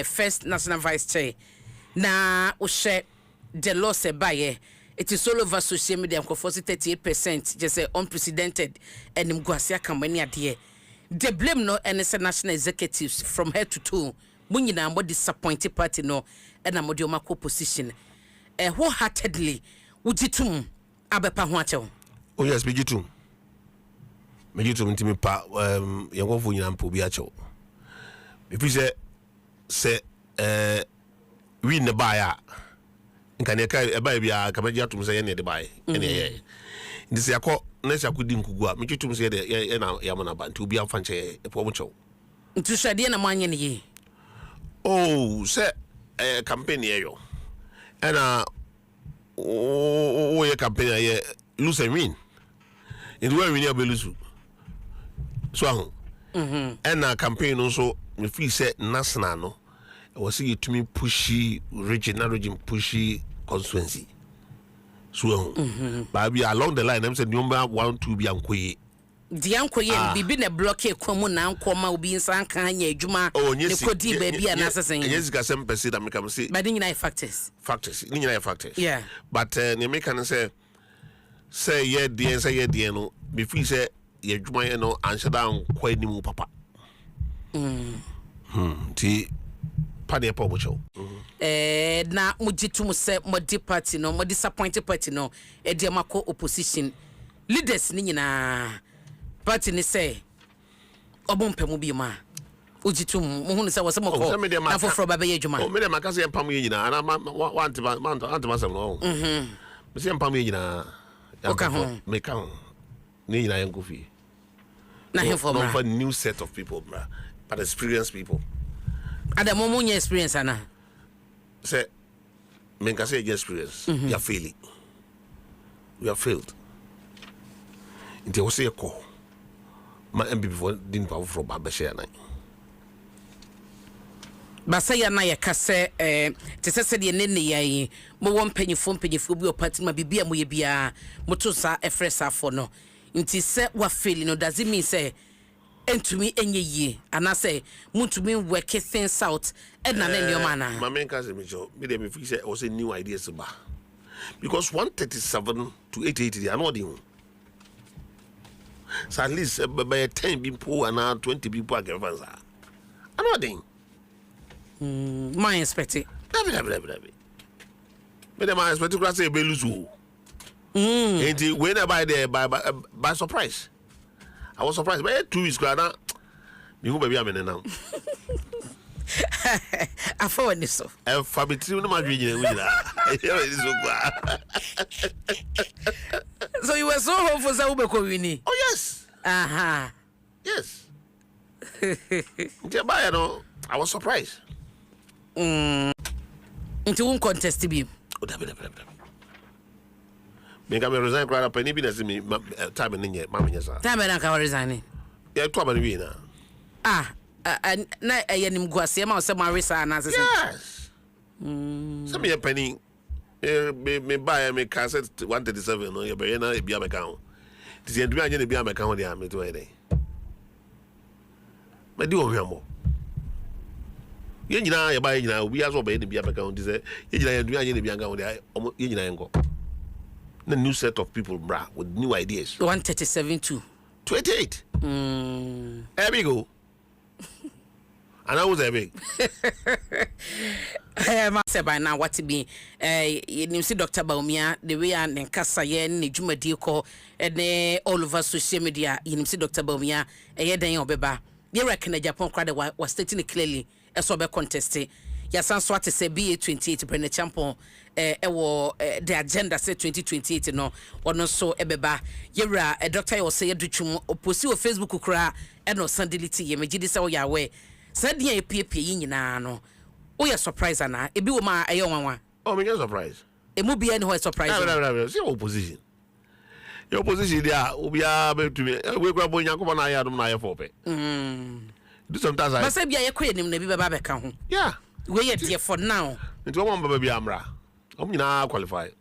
first national vice chair na o share the law say by it is all over social media for 38% just unprecedented and mguasia kamani ade the blame no any national executives from head to toe munyina mo disappointed party no and amodi omako position wholeheartedly ujitum abepa ho achew. Oh yes, mejitum ntimi pa yangofu nyina mpo bi achew. If say we ne baya nkane ka e ba bia ka maji atum say ne de bai ene ye ndisi yakọ na sha kudi nkugu a mejitum say de na yamana ba nti obi amfa nche e po mo chew. Nti hwade na manye ne ye. Oh, say campaign yo. And your campaign here lose and win. It will win your lose. So and campaign also if we say national no I was see to me pushy regional region pushy constituency. So but we along the line I'm saying number 1 2 be ankoye. The ankoye bibi na block e komo na nkoma obi nsan kan anya adwuma ne kodi ba bia na asesen. Yes ka sem person that make am say. But nyina factors. Ni nyina factors. Yeah. But ne make can say ye dey no be free say ye adwuma ye no answer down kwa ni mu papa. Ti pade pa bocho. Na mujitum say modi party no modi disappointed party no e dey mako opposition leaders ni nyina party ni say obumpemu bi ma ujitum mo hunu say wose moko na foforo baba ye adwuma. O me dem aka say empam ye nyina na want masem no. Me say empam ye nyina. Me kan ni nyina yan kofi. Na him for a new set of people, but experienced people. Adamu munya experience ana. Say men can say experience. You are failing. We have failed. Nti wo say a call. Ma NPP for din pa from abeshe na. Basa ya na yakase te sese de ne ne yayi mo won panyifo bi o party ma bibia mo ye bia mo to sa efresa for no. Nti se wa fail no does it mean say entumi enye yie ana say mutumi work things out e na na nyoma na. Ma men ka say me jo me dem fi say o say new ideas ba. Because 137 to 880 they are not the so at least by 10 people and 20 people are given answer. I'm not doing. My expecting. But my expecting to say be lose. And when I buy there by surprise. I was surprised. But 2 weeks ago, you baby I'm in now. I forward this so. Fabitri no ma dwene So you were so hopeful that Ubeko winning. Oh yes. Yes. I was surprised. Into one contest to be. Oh, me come resign crowd penny be na me time in mama nyesa. Time na ka resign. Yeah, to ba be na. Na ayanim guase ma o se ma resign na se. Yes. Some me penny me buy me cassette 137 no, you be na e bia me kan. Ti ndumi anye na bia me kan ho dia me to e dey. Me di ohwemo. Ye nyina ye ba ye nyina obi aso ba ye bia me kan ho di se ye nyina ye ndumi anye na bia kan ho dia ye nyina ye ngo. A new set of people, bra, with new ideas. 137 to 28. There we go. And I was a big. I say by now what to be. You see, Dr. Baumia, the way and Kassayen, the Juma Dioko, and all over social media. You see, Dr. Baumia, a year then your beba. You reckon the Japan crowd was stating it clearly as well contested. Yes, I'm sort to say BA28 Brenner Champon, the agenda said 2028 no, or no so ebeba. Yera, a doctor will say a duchum, or pursue Facebook cry, and no sandility, ye may this all your way. Said ye PP in no. Oh, you're surprised, Anna. It be my a young one. Oh, me surprise. It will be any surprise. See opposition. Your position there will be able to me. We grab on Yakuba and I had my for pay. Do sometimes I say, be a queen in the baby account. Yeah. We are here for now. It's one baby Amra. I'm now qualified.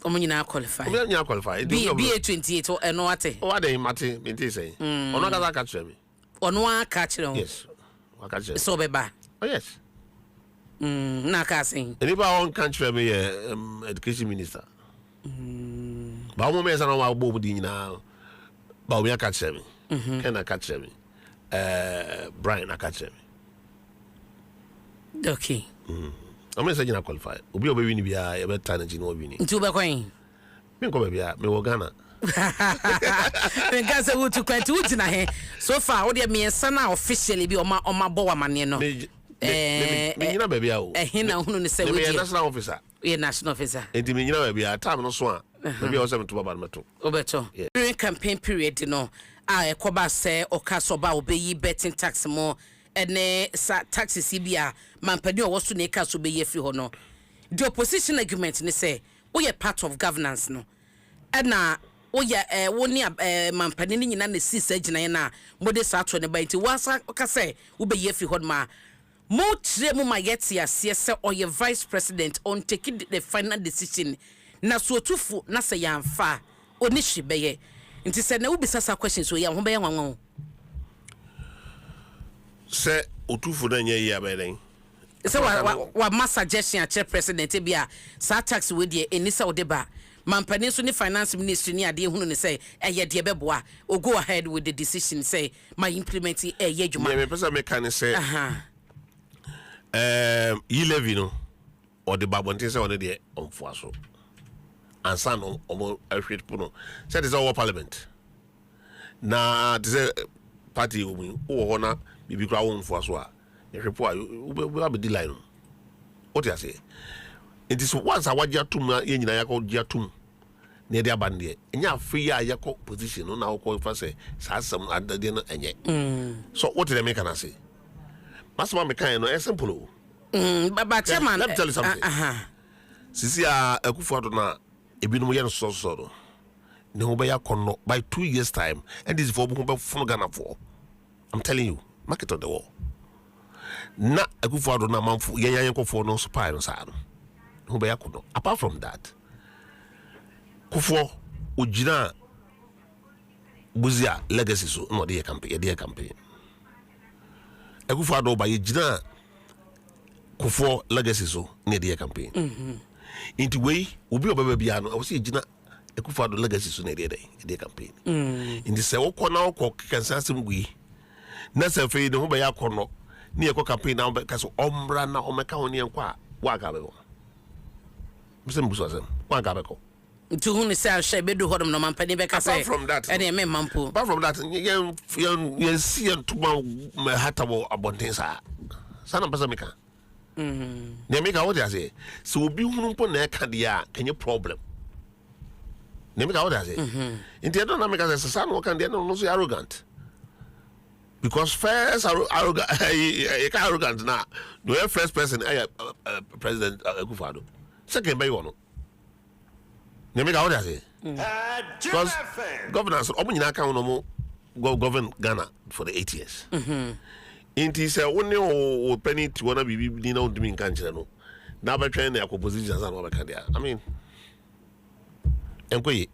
I'm now qualified. I'm now qualified. Be 28 or no what? What they Mati, me say. Or not as I catch me. Or no one catch them. Yes. I catch it. So beba. Oh yes. Na ka saying. Anybody on country me education minister. Ba mo me sana wa bo di nyina. Ba o me aka kyerɛ me. Ken aka kyerɛ me. Brian aka kyerɛ me. Okay. I'm not saying I qualify. Obi obi win bia e better na jino obi ni. Nti be kwan. Me ko bia me wo Ghana. Me ka say wo to kwati wuti na he. So far wo de me sana officially bi oma bo wa mane no. Me nyina ba bia o. He na hunu ne say wo Me di. national officer. We national officer. Enti me nyina ba bia time no so a. Me bia o se me to baba meto. Obeto. During campaign period no, ekoba say okasoba obeyi betting tax mo ene sa taxes bia mampani o woso na eka so beye free ho no. The opposition argument ni say we are part of governance no. Na we are woni mampani ni nyina na sisa gina na mode sa to ne ba nti wasa ka say wo beye free ho ma mo tre mo ma yeti ase say oye vice president on taking the final decision na so tufu na say yamfa oni hwebeye nti say na wo bisa sa questions so yam ho beye nwanwo say otufu na nya yi abeden say wa ma suggestion a chair president bia sa tax we de enisa wo de ba mampani so ni finance ministry ni ade hunu ne say eye de beboa o go ahead with the decision say my implement eye djuma me pesa me kan say yi levy no or the babonte say on de onfo so ansa no omo ahwet puno say this our parliament na this party omu wo na bibi kra wo onfo so a ehwepo a we be line no what you say it is once a wagia tum ye nyina yakọ gia tum na de abande enya free ya yakọ position no na wo fa say sasam adade no enye so what do they make can say masama me kan no simple baba chairman let me tell you something sisi a akufo ado na ebinum ye no so do ne ho be yakọ by 2 years time and this for ho be fun Ghana for I'm telling you market on the wall na akufo ado na manfo ye yanko for no spy no sa no ho be yakọ apart from that kufo ojina buzia legacy so no dey campaign akufo ado ba ye jina kufo legacy so na dey campaign into way obi obaba bia no I say jina akufo ado legacy so na dey campaign in the say okona okọ kansasem gui na se fe ne ho be yakọ no na ye campaign na be kaso ombra na omeka ho ne enko a wa ga be wo mse mbuso asem wa ga be ko to who say I shall be do hodom no mampani be ka say apart from that and me mampo apart from that you see to my hatabo abonten sa sana pesa meka ne meka what you say so obi hunu mpo na ka dia kenye problem ne meka what you say inti don't na meka say sana wo kan dia no so arrogant because first arrogant arrogant na the first person president Akufo-Addo second by one ne meka what you say because governors omunyina kan no mo govern Ghana for the 8 years inti say woni o penny to wanna be ni na undimi nkan kire no na ba twen na opposition san no ba ka dia I mean enkoye